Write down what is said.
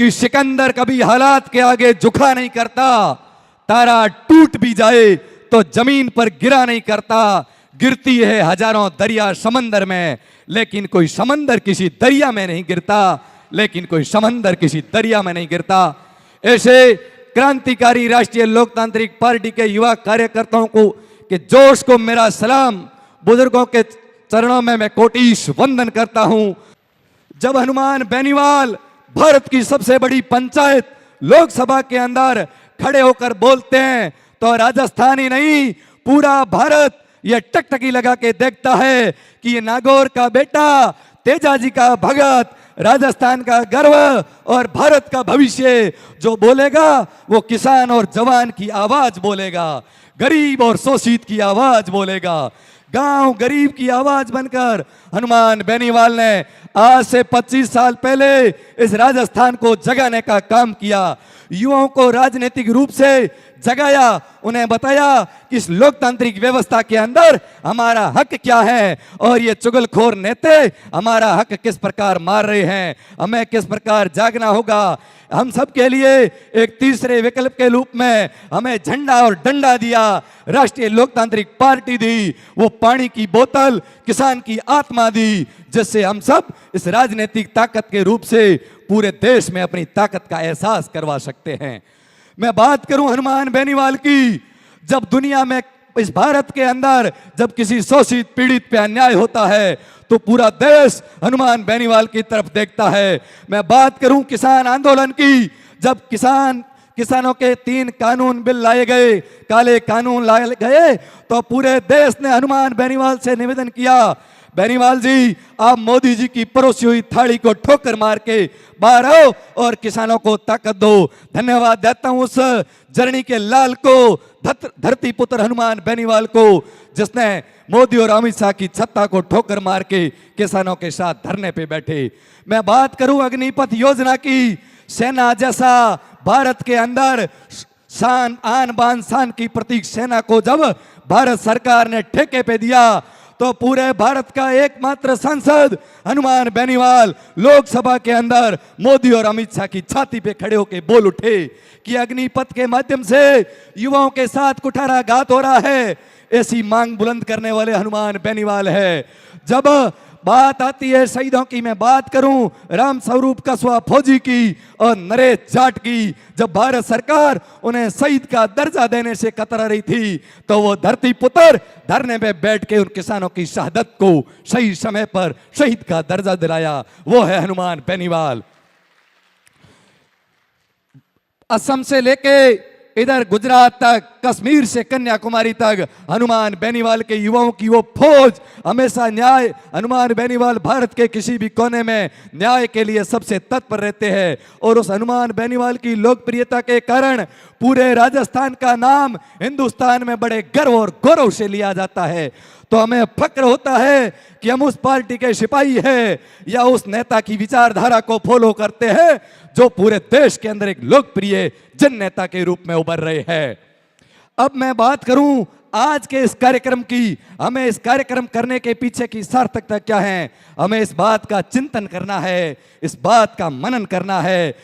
कि सिकंदर कभी हालात के आगे झुका नहीं करता, तारा टूट भी जाए तो जमीन पर गिरा नहीं करता। गिरती है हजारों दरिया समंदर में, लेकिन कोई समंदर किसी दरिया में नहीं गिरता, लेकिन कोई समंदर किसी दरिया में नहीं गिरता। ऐसे क्रांतिकारी राष्ट्रीय लोकतांत्रिक पार्टी के युवा कार्यकर्ताओं को के जोश को मेरा सलाम, बुजुर्गों के चरणों में मैं कोटिश वंदन करता हूं। जब हनुमान बेनीवाल भारत की सबसे बड़ी पंचायत लोकसभा के अंदर खड़े होकर बोलते हैं तो राजस्थान ही नहीं पूरा भारत ये टकटकी लगा के देखता है कि ये नागौर का बेटा, तेजाजी का भगत, राजस्थान का गर्व और भारत का भविष्य जो बोलेगा वो किसान और जवान की आवाज बोलेगा, गरीब और शोषित की आवाज बोलेगा। गांव गरीब की आवाज बनकर हनुमान बेनीवाल ने आज से 25 साल पहले इस राजस्थान को जगाने का काम किया। युवाओं को राजनीतिक रूप से जगाया, उन्हें बताया कि इस लोकतांत्रिक व्यवस्था के अंदर हमारा हक क्या है और ये चुगलखोर नेता हमारा हक किस प्रकार मार रहे हैं, हमें किस प्रकार जागना होगा। हम सब के लिए एक तीसरे विकल्प के रूप में हमें झंडा और डंडा दिया, राष्ट्रीय लोकतांत्रिक पार्टी दी, वो पानी की बोतल किसान की आत्मा दी, जिससे हम सब इस राजनीतिक ताकत के रूप से पूरे देश में अपनी ताकत का एहसास करवा सकते हैं। मैं बात करूं हनुमान बेनीवाल की, जब दुनिया में इस भारत के अंदर जब किसी शोषित पीड़ित पे अन्याय होता है तो पूरा देश हनुमान बेनीवाल की तरफ देखता है। मैं बात करूं किसान आंदोलन की, जब किसानों के 3 कानून बिल लाए गए, काले कानून लाए गए, तो पूरे देश ने हनुमान बेनीवाल से निवेदन किया, बेनीवाल जी आप मोदी जी की परोसी हुई थाली को ठोकर मार के बाहर आओ और किसानों को ताकत दो। धन्यवाद देता हूं उस जर्नी के लाल को, धरती पुत्र हनुमान बेनीवाल को, जिसने मोदी और अमित शाह की सत्ता को ठोकर मार के किसानों के साथ धरने पे बैठे। मैं बात करूं अग्निपथ योजना की, सेना जैसा भारत के अंदर शान आन बान शान की प्रतीक सेना को जब भारत सरकार ने ठेके पे दिया तो पूरे भारत का एकमात्र सांसद हनुमान बेनीवाल लोकसभा के अंदर मोदी और अमित शाह की छाती पे खड़े होकर बोल उठे कि अग्निपथ के माध्यम से युवाओं के साथ कुठाराघात हो रहा है। ऐसी मांग बुलंद करने वाले हनुमान बेनीवाल है। जब बात आती है शहीदों की, मैं बात करूं राम स्वरूप कसवा फौजी की और नरेश जाट की, जब भारत सरकार उन्हें शहीद का दर्जा देने से कतरा रही थी तो वो धरती पुत्र धरने पे बैठ के उन किसानों की शहादत को सही समय पर शहीद का दर्जा दिलाया, वो है हनुमान बेनीवाल। असम से लेके इधर गुजरात तक, कश्मीर से कन्याकुमारी तक हनुमान बेनीवाल के युवाओं की वो फौज हमेशा न्याय, हनुमान बेनीवाल भारत के किसी भी कोने में न्याय के लिए सबसे तत्पर रहते हैं और उस हनुमान बेनीवाल की लोकप्रियता के कारण पूरे राजस्थान का नाम हिंदुस्तान में बड़े गर्व और गौरव से लिया जाता है। तो हमें फक्र होता है कि हम उस पार्टी के सिपाही हैं या उस नेता की विचारधारा को फॉलो करते हैं जो पूरे देश के अंदर एक लोकप्रिय जन नेता के रूप में उभर रहे हैं। अब मैं बात करूं आज के इस कार्यक्रम की, हमें इस कार्यक्रम करने के पीछे की सार्थकता क्या है, हमें इस बात का चिंतन करना है, इस बात का मनन करना है